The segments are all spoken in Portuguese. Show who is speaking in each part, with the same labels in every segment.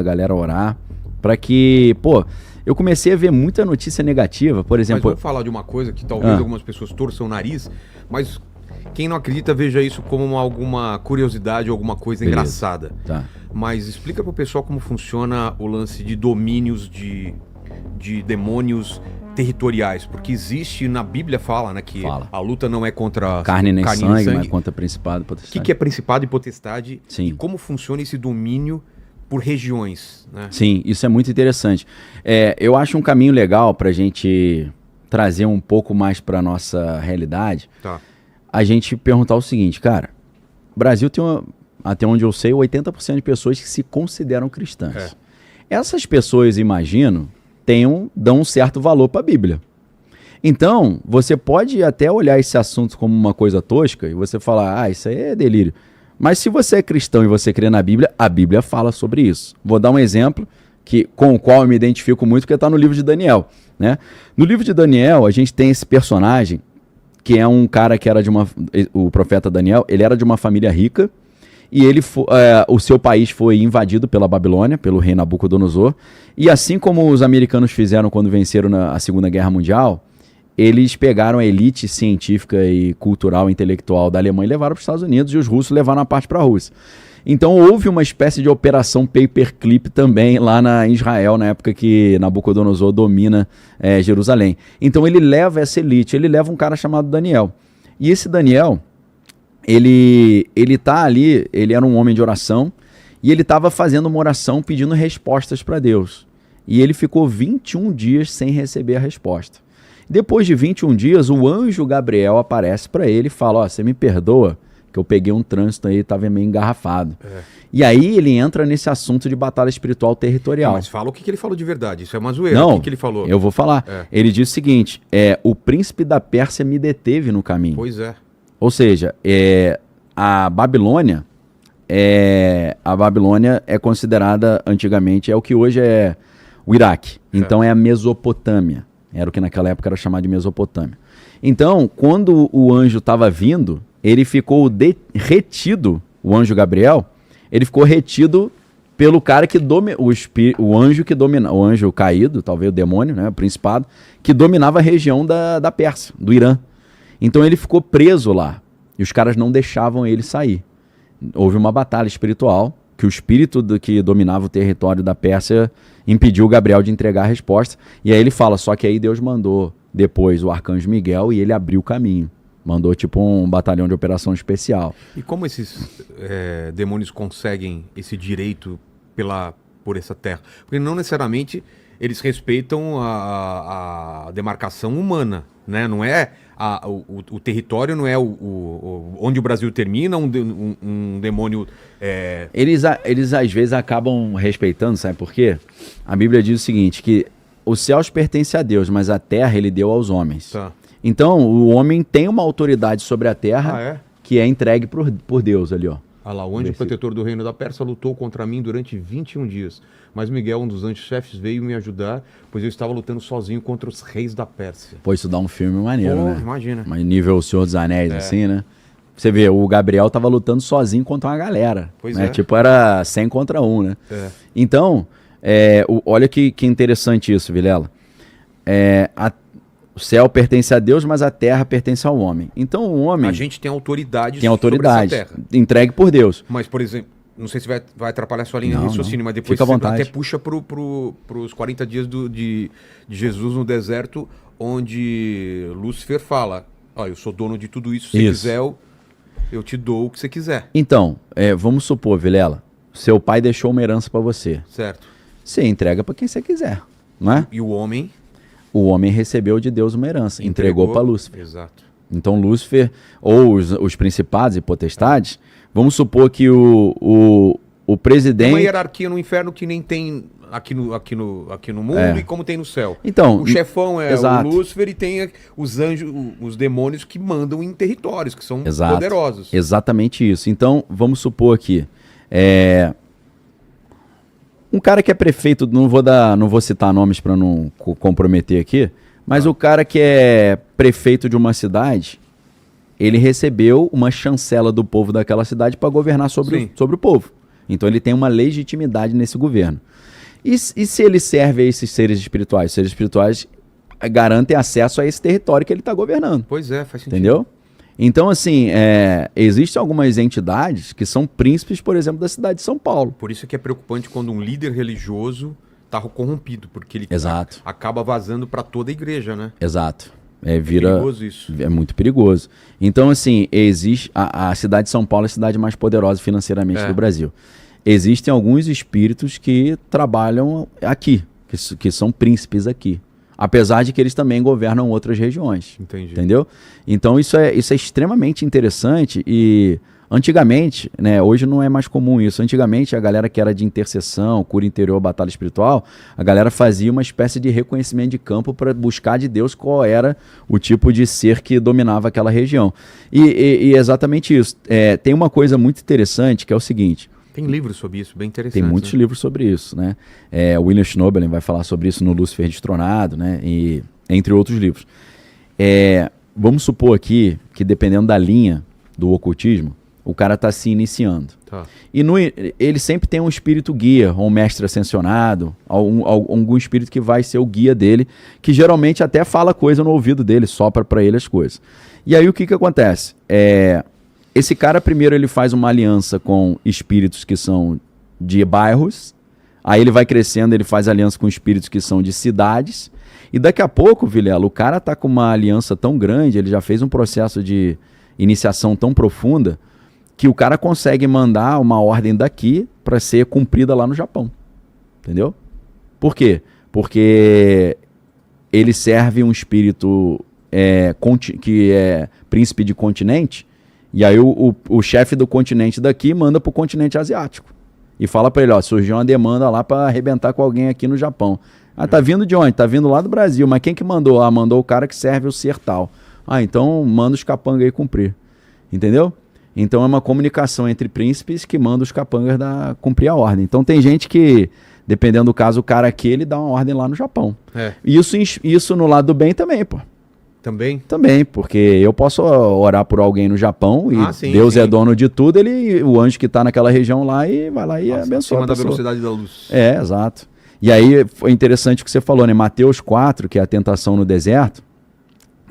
Speaker 1: a galera orar, para que, pô, eu comecei a ver muita notícia negativa, por exemplo...
Speaker 2: Mas vamos falar de uma coisa que talvez algumas pessoas torçam o nariz, mas quem não acredita veja isso como alguma curiosidade ou alguma coisa engraçada.
Speaker 1: Tá.
Speaker 2: Mas explica pro pessoal como funciona o lance de domínios de demônios territoriais, porque existe, na Bíblia fala, né, que a luta não é contra
Speaker 1: carne nem sangue, mas contra principado e potestade.
Speaker 2: O que é principado e potestade?
Speaker 1: Sim.
Speaker 2: E como funciona esse domínio por regiões, né?
Speaker 1: Sim, isso é muito interessante. Eu acho um caminho legal para a gente trazer um pouco mais para nossa realidade.
Speaker 2: Tá.
Speaker 1: A gente perguntar o seguinte, cara, o Brasil tem, até onde eu sei, 80% de pessoas que se consideram cristãs. Essas pessoas, imagino, dão um certo valor para a Bíblia. Então, você pode até olhar esse assunto como uma coisa tosca e você falar, isso aí é delírio. Mas se você é cristão e você crê na Bíblia, a Bíblia fala sobre isso. Vou dar um exemplo com o qual eu me identifico muito, que está no livro de Daniel, né? No livro de Daniel, a gente tem esse personagem, que é um cara que era o profeta Daniel, ele era de uma família rica, e o seu país foi invadido pela Babilônia, pelo rei Nabucodonosor, e assim como os americanos fizeram quando venceram a Segunda Guerra Mundial, eles pegaram a elite científica e cultural e intelectual da Alemanha e levaram para os Estados Unidos, e os russos levaram a parte para a Rússia. Então houve uma espécie de operação paperclip também lá em Israel, na época que Nabucodonosor domina Jerusalém. Então ele leva essa elite, ele leva um cara chamado Daniel. E esse Daniel, ele tá ali, ele era um homem de oração, e ele estava fazendo uma oração pedindo respostas para Deus. E ele ficou 21 dias sem receber a resposta. Depois de 21 dias, o anjo Gabriel aparece para ele e fala, você me perdoa, que eu peguei um trânsito aí, estava meio engarrafado. E aí ele entra nesse assunto de batalha espiritual territorial.
Speaker 2: Mas fala o que ele falou de verdade, isso é uma zoeira.
Speaker 1: Não,
Speaker 2: o que ele falou?
Speaker 1: Eu vou falar. Ele diz o seguinte, o príncipe da Pérsia me deteve no caminho.
Speaker 2: Pois é.
Speaker 1: Ou seja, a Babilônia é considerada antigamente, o que hoje é o Iraque. Então é a Mesopotâmia. Era o que naquela época era chamado de Mesopotâmia. Então, quando o anjo estava vindo, ele ficou retido, o anjo Gabriel, ele ficou retido pelo cara que o anjo caído, talvez o demônio, né, o principado, que dominava a região da Pérsia, do Irã. Então ele ficou preso lá, e os caras não deixavam ele sair. Houve uma batalha espiritual, que o espírito que dominava o território da Pérsia impediu o Gabriel de entregar a resposta, e aí ele fala, só que aí Deus mandou depois o arcanjo Miguel e ele abriu o caminho. Mandou tipo um batalhão de operação especial.
Speaker 2: E como esses demônios conseguem esse direito por essa terra? Porque não necessariamente eles respeitam a demarcação humana, né? Não é o território, não é onde o Brasil termina, um demônio...
Speaker 1: Eles às vezes acabam respeitando, sabe por quê? A Bíblia diz o seguinte, que os céus pertencem a Deus, mas a terra ele deu aos homens.
Speaker 2: Tá.
Speaker 1: Então, o homem tem uma autoridade sobre a terra que é entregue por Deus ali, ó.
Speaker 2: Ah lá, o anjo protetor do reino da Pérsia lutou contra mim durante 21 dias. Mas Miguel, um dos anjos-chefes, veio me ajudar, pois eu estava lutando sozinho contra os reis da Pérsia.
Speaker 1: Pô, isso dá um filme maneiro, né?
Speaker 2: Imagina.
Speaker 1: Mas nível O Senhor dos Anéis, assim, né? Você vê, o Gabriel tava lutando sozinho contra uma galera. Pois né? Tipo, era 100 contra 1, né? Então, olha que interessante isso, Vilela. O céu pertence a Deus, mas a terra pertence ao homem. Então o homem...
Speaker 2: A gente tem autoridade
Speaker 1: sobre essa terra. Entregue por Deus.
Speaker 2: Mas, por exemplo, não sei se vai atrapalhar a sua linha de raciocínio, mas depois
Speaker 1: você
Speaker 2: até puxa pros 40 dias de Jesus no deserto, onde Lúcifer fala, eu sou dono de tudo isso, se você quiser, eu te dou o que você quiser.
Speaker 1: Então, vamos supor, Vilela, seu pai deixou uma herança para você.
Speaker 2: Certo.
Speaker 1: Você entrega para quem você quiser, não é?
Speaker 2: E o homem...
Speaker 1: O homem recebeu de Deus uma herança, entregou para Lúcifer.
Speaker 2: Exato.
Speaker 1: Então Lúcifer, ou os principados e potestades, vamos supor que o presidente...
Speaker 2: Tem uma hierarquia no inferno que nem tem aqui no mundo e como tem no céu.
Speaker 1: Então,
Speaker 2: o chefão é o Lúcifer e tem os anjos, os demônios que mandam em territórios, que são poderosos.
Speaker 1: Exatamente isso. Então, vamos supor que... um cara que é prefeito, não vou citar nomes para não comprometer aqui, mas o cara que é prefeito de uma cidade, ele recebeu uma chancela do povo daquela cidade para governar sobre o povo. Então ele tem uma legitimidade nesse governo. E se ele serve a esses seres espirituais? Os seres espirituais garantem acesso a esse território que ele está governando.
Speaker 2: Pois é, faz sentido.
Speaker 1: Entendeu? Então, assim, existem algumas entidades que são príncipes, por exemplo, da cidade de São Paulo.
Speaker 2: Por isso que é preocupante quando um líder religioso está corrompido, porque ele
Speaker 1: Exato.
Speaker 2: acaba vazando para toda a igreja, né?
Speaker 1: Exato.
Speaker 2: É perigoso isso.
Speaker 1: É muito perigoso. Então, assim, existe a cidade de São Paulo é a cidade mais poderosa financeiramente do Brasil. Existem alguns espíritos que trabalham aqui, que são príncipes aqui. Apesar de que eles também governam outras regiões.
Speaker 2: Entendi.
Speaker 1: Entendeu? Então isso é extremamente interessante e antigamente, né, hoje não é mais comum isso. Antigamente a galera que era de intercessão, cura interior, batalha espiritual, a galera fazia uma espécie de reconhecimento de campo para buscar de Deus qual era o tipo de ser que dominava aquela região. E exatamente isso. Tem uma coisa muito interessante que é o seguinte.
Speaker 2: Tem livros sobre isso, bem interessante.
Speaker 1: Tem muitos livros sobre isso, né? O William Schnobelen vai falar sobre isso no Lúcifer Destronado, né? E entre outros livros. Vamos supor aqui que dependendo da linha do ocultismo, o cara está se iniciando.
Speaker 2: Tá.
Speaker 1: E ele sempre tem um espírito guia, ou um mestre ascensionado, algum espírito que vai ser o guia dele, que geralmente até fala coisa no ouvido dele, sopra para ele as coisas. E aí o que acontece? Esse cara primeiro ele faz uma aliança com espíritos que são de bairros, aí ele vai crescendo, ele faz aliança com espíritos que são de cidades, e daqui a pouco, Vilela, o cara tá com uma aliança tão grande, ele já fez um processo de iniciação tão profunda, que o cara consegue mandar uma ordem daqui para ser cumprida lá no Japão. Entendeu? Por quê? Porque ele serve um espírito que é príncipe de continente, e aí o chefe do continente daqui manda pro continente asiático. E fala para ele, ó, surgiu uma demanda lá para arrebentar com alguém aqui no Japão. Ah, tá vindo de onde? Tá vindo lá do Brasil. Mas quem que mandou? Ah, mandou o cara que serve o ser tal. Ah, então manda os capangas aí cumprir. Entendeu? Então é uma comunicação entre príncipes que manda os capangas cumprir a ordem. Então tem gente que, dependendo do caso, o cara aqui, ele dá uma ordem lá no Japão. Isso no lado do bem também, pô.
Speaker 2: Também?
Speaker 1: Também, porque eu posso orar por alguém no Japão e
Speaker 2: sim,
Speaker 1: Deus
Speaker 2: sim.
Speaker 1: é dono de tudo, o anjo que está naquela região lá e vai lá e abençoa a
Speaker 2: acima da
Speaker 1: pessoa.
Speaker 2: velocidade da luz.
Speaker 1: Exato. E aí foi interessante o que você falou, né? Mateus 4, que é a tentação no deserto,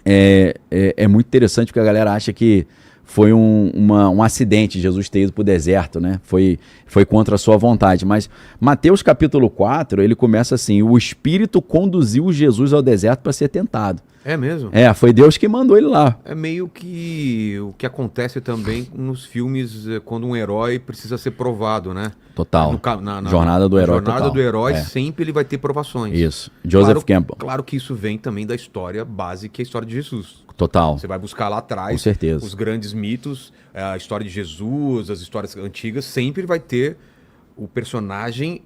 Speaker 1: é muito interessante porque a galera acha que foi um acidente Jesus ter ido para o deserto, né? Foi contra a sua vontade. Mas Mateus capítulo 4, ele começa assim, o Espírito conduziu Jesus ao deserto para ser tentado.
Speaker 2: É mesmo?
Speaker 1: Foi Deus que mandou ele lá.
Speaker 2: É meio que o que acontece também nos filmes quando um herói precisa ser provado, né?
Speaker 1: Total. Jornada do Herói.
Speaker 2: Jornada do Herói, sempre ele vai ter provações.
Speaker 1: Isso. Joseph Campbell.
Speaker 2: Claro que isso vem também da história básica, que é a história de Jesus.
Speaker 1: Total.
Speaker 2: Você vai buscar lá atrás.
Speaker 1: Com certeza.
Speaker 2: Os grandes mitos, a história de Jesus, as histórias antigas, sempre vai ter o personagem.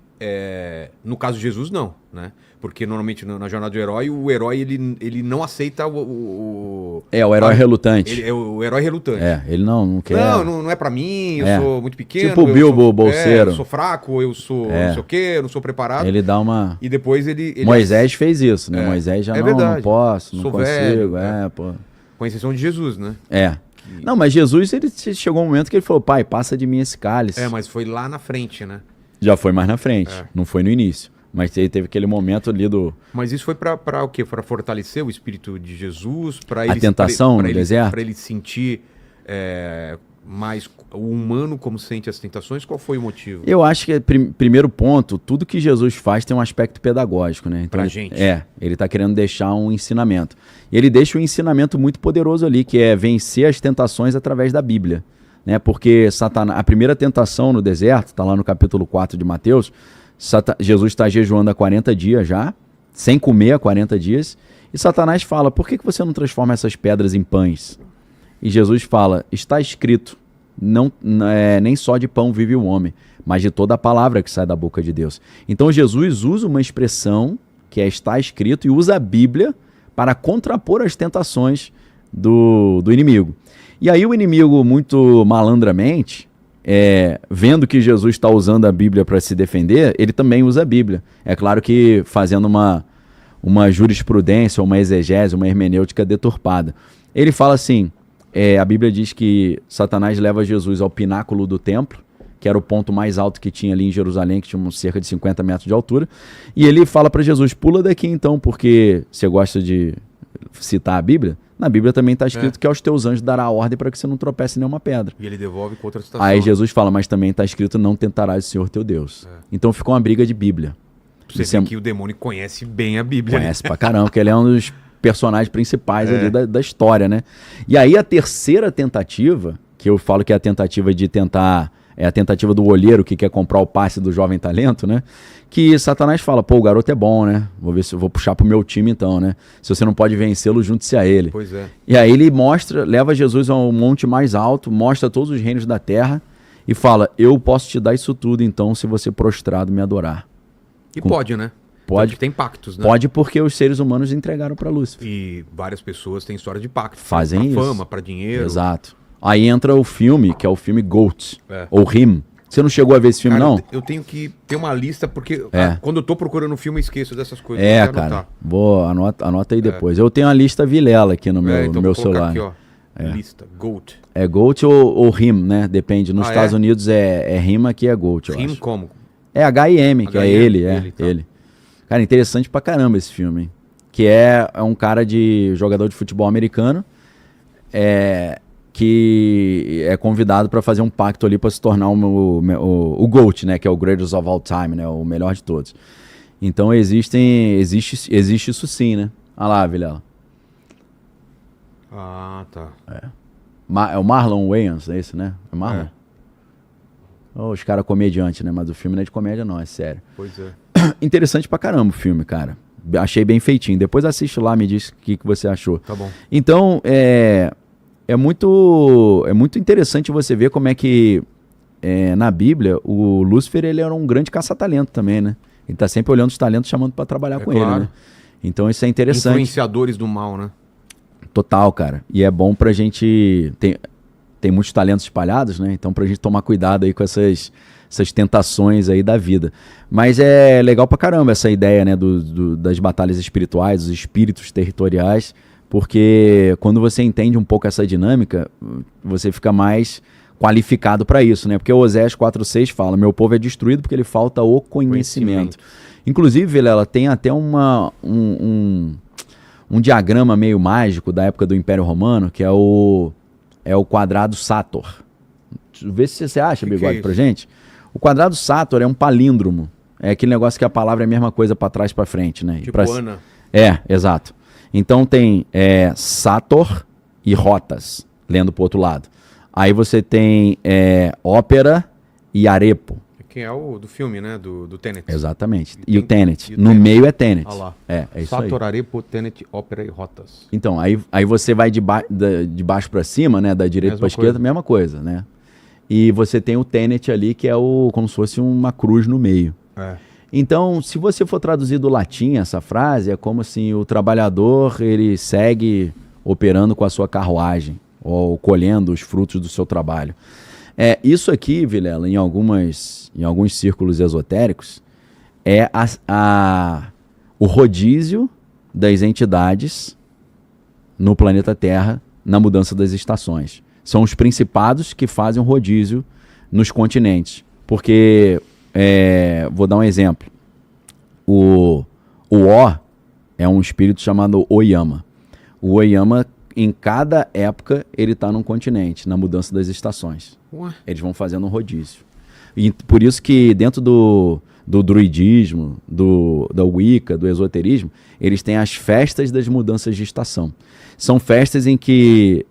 Speaker 2: No caso de Jesus, não, né? Porque normalmente na jornada do herói, o herói ele não aceita o
Speaker 1: herói relutante.
Speaker 2: Ele é o herói relutante.
Speaker 1: Ele não quer.
Speaker 2: Não é pra mim, eu sou muito pequeno.
Speaker 1: Tipo o Bilbo Bolseiro.
Speaker 2: Eu sou fraco, eu sou não sei o quê, eu não sou preparado.
Speaker 1: Ele dá uma.
Speaker 2: E depois ele
Speaker 1: Moisés fez isso, né? Moisés já não posso, não consigo.
Speaker 2: Velho,
Speaker 1: pô.
Speaker 2: Com exceção de Jesus, né?
Speaker 1: Não, mas Jesus, ele chegou um momento que ele falou, pai, passa de mim esse cálice.
Speaker 2: Mas foi lá na frente, né?
Speaker 1: Já foi mais na frente, não foi no início. Mas teve aquele momento ali do...
Speaker 2: Mas isso foi para o quê? Para fortalecer o Espírito de Jesus?
Speaker 1: A tentação no deserto?
Speaker 2: Para ele sentir mais o humano como sente as tentações? Qual foi o motivo?
Speaker 1: Eu acho que, primeiro ponto, tudo que Jesus faz tem um aspecto pedagógico, né? Então,
Speaker 2: pra gente.
Speaker 1: Ele está querendo deixar um ensinamento. E ele deixa um ensinamento muito poderoso ali, que é vencer as tentações através da Bíblia. Né? Porque a primeira tentação no deserto, está lá no capítulo 4 de Mateus, Jesus está jejuando há 40 dias já, sem comer há 40 dias, e Satanás fala, por que você não transforma essas pedras em pães? E Jesus fala, está escrito, nem só de pão vive o homem, mas de toda a palavra que sai da boca de Deus. Então Jesus usa uma expressão que está escrito e usa a Bíblia para contrapor as tentações do inimigo. E aí o inimigo, muito malandramente, vendo que Jesus está usando a Bíblia para se defender, ele também usa a Bíblia. É claro que fazendo uma jurisprudência, uma exegese, uma hermenêutica deturpada. Ele fala assim, a Bíblia diz que Satanás leva Jesus ao pináculo do templo, que era o ponto mais alto que tinha ali em Jerusalém, que tinha cerca de 50 metros de altura. E ele fala para Jesus, pula daqui então, porque você gosta de citar a Bíblia. Na Bíblia também está escrito que aos teus anjos dará a ordem para que você não tropece em nenhuma pedra.
Speaker 2: E ele devolve com outra citação.
Speaker 1: Aí Jesus fala, mas também está escrito, não tentarás o Senhor teu Deus. Então ficou uma briga de Bíblia.
Speaker 2: Você vê que o demônio conhece bem a Bíblia.
Speaker 1: Conhece pra caramba, porque ele é um dos personagens principais ali da história, né? E aí a terceira tentativa, que eu falo que é a tentativa de tentar... É a tentativa do olheiro que quer comprar o passe do jovem talento, né? Que Satanás fala, pô, o garoto é bom, né? Vou ver se eu vou puxar pro meu time então, né? Se você não pode vencê-lo, junte-se a ele.
Speaker 2: Pois é.
Speaker 1: E aí ele mostra, leva Jesus a um monte mais alto, mostra todos os reinos da terra e fala, eu posso te dar isso tudo então se você prostrado me adorar.
Speaker 2: E pode, né?
Speaker 1: Pode.
Speaker 2: Tem pactos, né?
Speaker 1: Pode porque os seres humanos entregaram para Lúcifer.
Speaker 2: E várias pessoas têm história de pactos.
Speaker 1: Fazem
Speaker 2: pra
Speaker 1: isso.
Speaker 2: fama, para dinheiro.
Speaker 1: Exato. Aí entra o filme, que é o filme Goat, ou Him. Você não chegou a ver esse filme,
Speaker 2: cara,
Speaker 1: não?
Speaker 2: Eu tenho que ter uma lista, porque
Speaker 1: É.
Speaker 2: quando eu tô procurando um filme, eu esqueço dessas coisas.
Speaker 1: É,
Speaker 2: Vou
Speaker 1: cara. Anota aí depois. Eu tenho a lista Vilela aqui no meu,
Speaker 2: então
Speaker 1: no meu
Speaker 2: vou colocar
Speaker 1: celular.
Speaker 2: aqui, ó. Lista. Goat.
Speaker 1: É Goat ou Him, né? Depende. Nos Estados
Speaker 2: é?
Speaker 1: Unidos é Him, aqui é Goat, eu
Speaker 2: Rim
Speaker 1: acho.
Speaker 2: como?
Speaker 1: É H-I-M, que é ele,
Speaker 2: tá.
Speaker 1: ele. Cara, interessante pra caramba esse filme, hein? Que é um cara de jogador de futebol americano, que é convidado para fazer um pacto ali para se tornar o GOAT, né? Que é o Greatest of All Time, né? O melhor de todos. Então existe isso sim, né? Olha lá, Vilela.
Speaker 2: Ah, tá.
Speaker 1: É o Marlon Wayans, é esse, né? É Marlon? Os caras comediantes, né? Mas o filme não é de comédia não, é sério.
Speaker 2: Pois é.
Speaker 1: Interessante pra caramba o filme, cara. Achei bem feitinho. Depois assiste lá, me diz o que você achou.
Speaker 2: Tá bom.
Speaker 1: Então, é muito interessante você ver como é que na Bíblia o Lúcifer ele era um grande caça-talento também, né? Ele tá sempre olhando os talentos, chamando para trabalhar com ele, né? Então isso é interessante.
Speaker 2: Influenciadores do mal, né?
Speaker 1: Total, cara. E é bom pra gente... Tem muitos talentos espalhados, né? Então pra gente tomar cuidado aí com essas tentações aí da vida. Mas é legal pra caramba essa ideia, né? Das batalhas espirituais, dos espíritos territoriais, porque quando você entende um pouco essa dinâmica, você fica mais qualificado para isso, né? Porque o Oséias 4:6 fala, meu povo é destruído porque ele falta o conhecimento. Inclusive, Vilela, tem até um diagrama meio mágico da época do Império Romano, que é o quadrado Sator. Vê se você acha, Bigode, pra gente. O quadrado Sator é um palíndromo. É aquele negócio que a palavra é a mesma coisa para trás para frente, né?
Speaker 2: Tipo Ana.
Speaker 1: Exato. Então tem Sator e rotas, lendo pro outro lado. Aí você tem ópera e arepo.
Speaker 2: Que é o do filme, né? Do Tenet.
Speaker 1: Exatamente. E o Tenet. No meio é Tenet.
Speaker 2: Olha lá.
Speaker 1: É isso aí.
Speaker 2: Sator, arepo, Tenet, ópera e rotas.
Speaker 1: Então, aí você vai de baixo para cima, né? Da direita para esquerda, mesma coisa, né? E você tem o Tenet ali, que é como se fosse uma cruz no meio. Então, se você for traduzir do latim essa frase, é como assim, o trabalhador, ele segue operando com a sua carruagem, ou colhendo os frutos do seu trabalho. Isso aqui, Vilela, em alguns círculos esotéricos, é o rodízio das entidades no planeta Terra na mudança das estações. São os principados que fazem o rodízio nos continentes. Porque, vou dar um exemplo, o O é um espírito chamado Oyama. O Oyama, em cada época, ele está num continente, na mudança das estações. Eles vão fazendo um rodízio. E por isso que dentro do druidismo, da Wicca, do esoterismo, eles têm as festas das mudanças de estação. São festas em que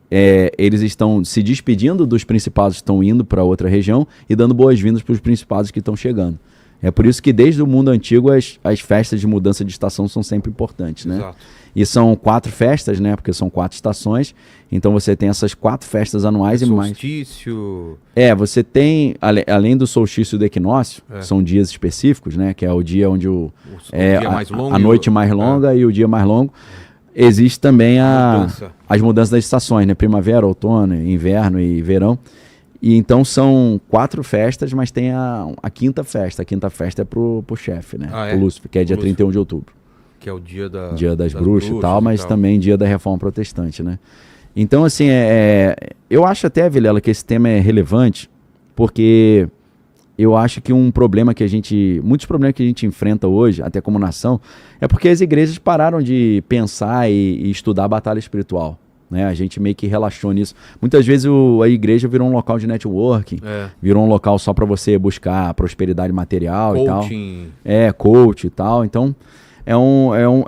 Speaker 1: eles estão se despedindo dos principados que estão indo para outra região e dando boas-vindas para os principados que estão chegando. É por isso que desde o mundo antigo as festas de mudança de estação são sempre importantes, né?
Speaker 2: Exato.
Speaker 1: E são 4 festas, né? Porque são 4 estações. Então você tem essas 4 festas anuais e mais.
Speaker 2: Solstício.
Speaker 1: Você tem, além do solstício e do equinócio, são dias específicos, né? Que é o dia onde
Speaker 2: dia mais longo
Speaker 1: a noite mais longa e o dia mais longo. Existe também as mudanças das estações, né? Primavera, outono, inverno e verão. E então são 4 festas, mas tem a quinta festa. A quinta festa é pro chefe, né? O Lúcifer, que é dia 31 de outubro.
Speaker 2: Que é o dia
Speaker 1: das bruxas e tal, mas também dia da Reforma Protestante, né? Então, assim, eu acho até, Vilela, que esse tema é relevante, porque eu acho que muitos problemas que a gente enfrenta hoje, até como nação, é porque as igrejas pararam de pensar e estudar a batalha espiritual. Né? A gente meio que relaxou nisso. Muitas vezes a igreja virou um local de networking, virou um local só para você buscar prosperidade material
Speaker 2: coaching.
Speaker 1: E tal. Coach e tal. Então, é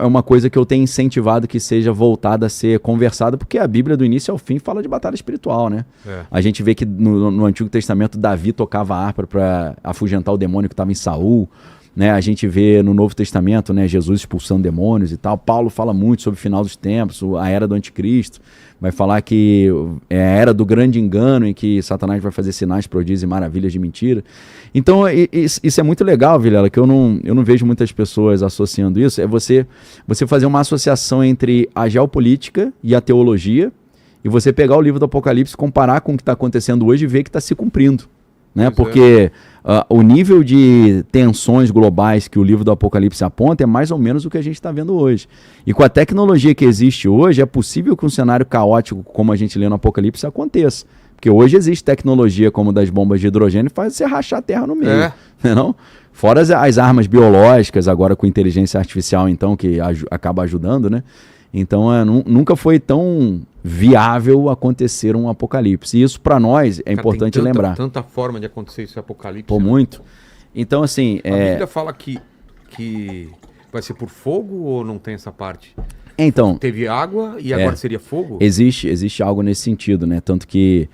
Speaker 1: uma coisa que eu tenho incentivado que seja voltada a ser conversada, porque a Bíblia do início ao fim fala de batalha espiritual, né? A gente vê que no Antigo Testamento Davi tocava harpa para afugentar o demônio que estava em Saul. Né, a gente vê no Novo Testamento, né, Jesus expulsando demônios e tal. Paulo fala muito sobre o final dos tempos, a era do anticristo. Vai falar que é a era do grande engano, em que Satanás vai fazer sinais, prodígios e maravilhas de mentira. Então, isso é muito legal, Vilela, que eu não vejo muitas pessoas associando isso. É você fazer uma associação entre a geopolítica e a teologia, e você pegar o livro do Apocalipse, comparar com o que está acontecendo hoje e ver que está se cumprindo. Né? Porque o nível de tensões globais que o livro do Apocalipse aponta é mais ou menos o que a gente está vendo hoje. E com a tecnologia que existe hoje, é possível que um cenário caótico, como a gente lê no Apocalipse, aconteça. Porque hoje existe tecnologia como das bombas de hidrogênio que faz você rachar a terra no meio. Não? Fora as armas biológicas, agora com inteligência artificial, então, que acaba ajudando, né? Então, nunca foi tão viável acontecer um apocalipse. E isso, para nós, é importante lembrar.
Speaker 2: Tanta forma de acontecer esse apocalipse.
Speaker 1: Pô, muito. Então, assim...
Speaker 2: A Bíblia fala que vai ser por fogo ou não tem essa parte?
Speaker 1: Então...
Speaker 2: Teve água e agora seria fogo?
Speaker 1: Existe algo nesse sentido, né? Tanto que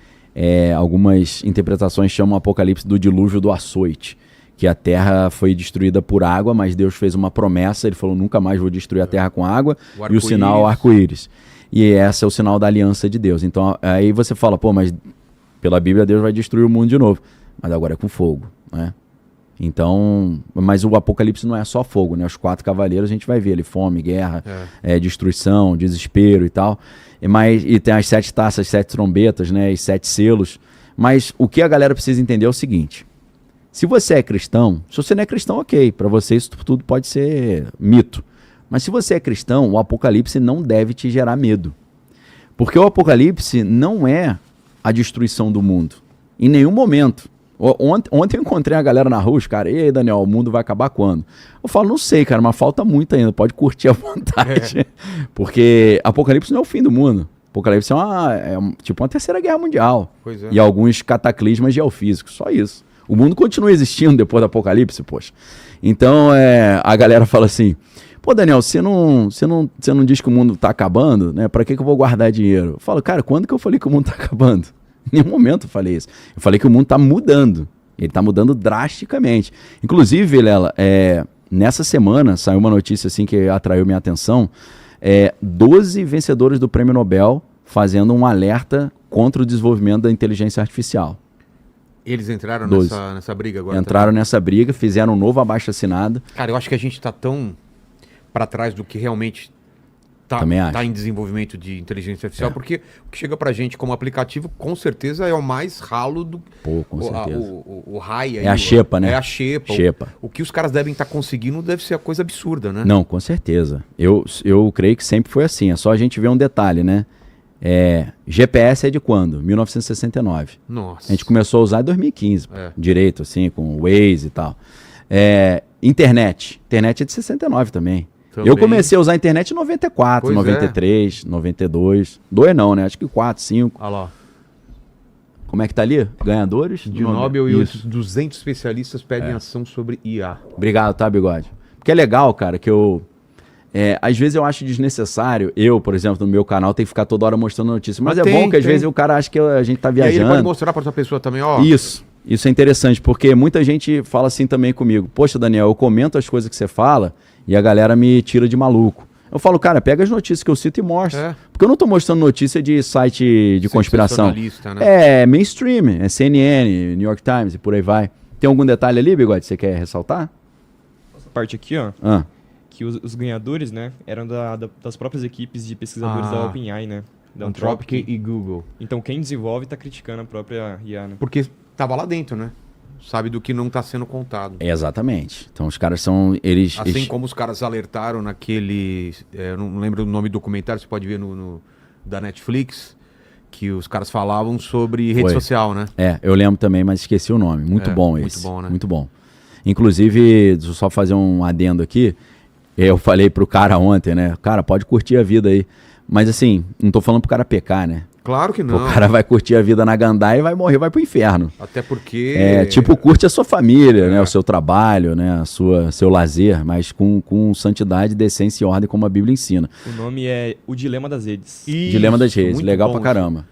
Speaker 1: algumas interpretações chamam o apocalipse do dilúvio do açoite. Que a terra foi destruída por água, mas Deus fez uma promessa, ele falou, nunca mais vou destruir a terra com água, e o sinal é o arco-íris. E esse é o sinal da aliança de Deus. Então, aí você fala, pô, mas pela Bíblia Deus vai destruir o mundo de novo. Mas agora é com fogo, né? Então, mas o Apocalipse não é só fogo, né? Os 4 cavaleiros a gente vai ver ali, fome, guerra, destruição, desespero e tal. E tem as 7 taças, 7 trombetas, né? E 7 selos. Mas o que a galera precisa entender é o seguinte... Se você é cristão, se você não é cristão, ok, para você isso tudo pode ser mito. Mas se você é cristão, o Apocalipse não deve te gerar medo. Porque o Apocalipse não é a destruição do mundo. Em nenhum momento. Ontem eu encontrei a galera na rua, os caras, e aí, Daniel, o mundo vai acabar quando? Eu falo, não sei, cara, mas falta muito ainda, pode curtir à vontade. Porque Apocalipse não é o fim do mundo. Apocalipse é tipo uma terceira guerra mundial.
Speaker 2: Pois é.
Speaker 1: E alguns cataclismas geofísicos, só isso. O mundo continua existindo depois do Apocalipse, poxa. Então, a galera fala assim, pô, Daniel, você não diz que o mundo tá acabando, né? Pra que eu vou guardar dinheiro? Eu falo, cara, quando que eu falei que o mundo tá acabando? Em nenhum momento eu falei isso. Eu falei que o mundo tá mudando. Ele tá mudando drasticamente. Inclusive, Vilela, nessa semana saiu uma notícia assim que atraiu minha atenção. 12 vencedores do Prêmio Nobel fazendo um alerta contra o desenvolvimento da inteligência artificial.
Speaker 2: Eles entraram nessa briga agora?
Speaker 1: Entraram nessa briga, fizeram um novo abaixo-assinado.
Speaker 2: Cara, eu acho que a gente está tão para trás do que realmente tá em desenvolvimento de inteligência artificial, porque o que chega pra gente como aplicativo, com certeza é o mais ralo do...
Speaker 1: Pô, com certeza.
Speaker 2: O raio.
Speaker 1: É a xepa, né?
Speaker 2: É a xepa. O que os caras devem estar conseguindo deve ser a coisa absurda, né?
Speaker 1: Não, com certeza. Eu creio que sempre foi assim. É só a gente ver um detalhe, né? GPS é de quando? 1969.
Speaker 2: Nossa.
Speaker 1: A gente começou a usar em 2015, direito, assim, com o Waze e tal. Internet é de 69 também. Eu comecei a usar a internet em 94, pois 93, 92. 2 não, né? Acho que 4, 5.
Speaker 2: Olha lá.
Speaker 1: Como é que tá ali? Ganhadores?
Speaker 2: De Nobel e os 200 especialistas pedem ação sobre IA.
Speaker 1: Obrigado, tá, Bigode? Porque é legal, cara, que às vezes eu acho desnecessário, por exemplo, no meu canal, tem que ficar toda hora mostrando notícia. Mas bom que às vezes o cara acha que a gente tá viajando.
Speaker 2: E aí ele pode mostrar para outra pessoa também, ó.
Speaker 1: Isso é interessante, porque muita gente fala assim também comigo. Poxa, Daniel, eu comento as coisas que você fala e a galera me tira de maluco. Eu falo, cara, pega as notícias que eu cito e mostra. Porque eu não tô mostrando notícia de site de conspiração. Né? É mainstream, é CNN, New York Times e por aí vai. Tem algum detalhe ali, Bigode, que você quer ressaltar?
Speaker 3: Essa parte aqui, ó. Que os ganhadores, né, eram das próprias equipes de pesquisadores da OpenAI, né? Da
Speaker 2: Anthropic e Google.
Speaker 3: Então quem desenvolve está criticando a própria IA, né?
Speaker 2: Porque tava lá dentro, né? Sabe do que não está sendo contado.
Speaker 1: Exatamente. Então os caras são...
Speaker 2: Como os caras alertaram naquele... não lembro o nome do documentário, você pode ver da Netflix, que os caras falavam sobre rede social, né?
Speaker 1: Eu lembro também, mas esqueci o nome. Muito bom esse.
Speaker 2: Muito bom, né?
Speaker 1: Muito bom. Inclusive, deixa eu só fazer um adendo aqui. Eu falei pro cara ontem, né? Cara, pode curtir a vida aí. Mas assim, não tô falando pro cara pecar, né?
Speaker 2: Claro que não.
Speaker 1: O cara vai curtir a vida na gandaia e vai morrer, vai pro inferno.
Speaker 2: Até porque...
Speaker 1: curte a sua família, né? O seu trabalho, né? Seu lazer, mas com santidade, decência e ordem, como a Bíblia ensina.
Speaker 3: O nome é O Dilema das Redes.
Speaker 1: Dilema das Redes, legal pra caramba.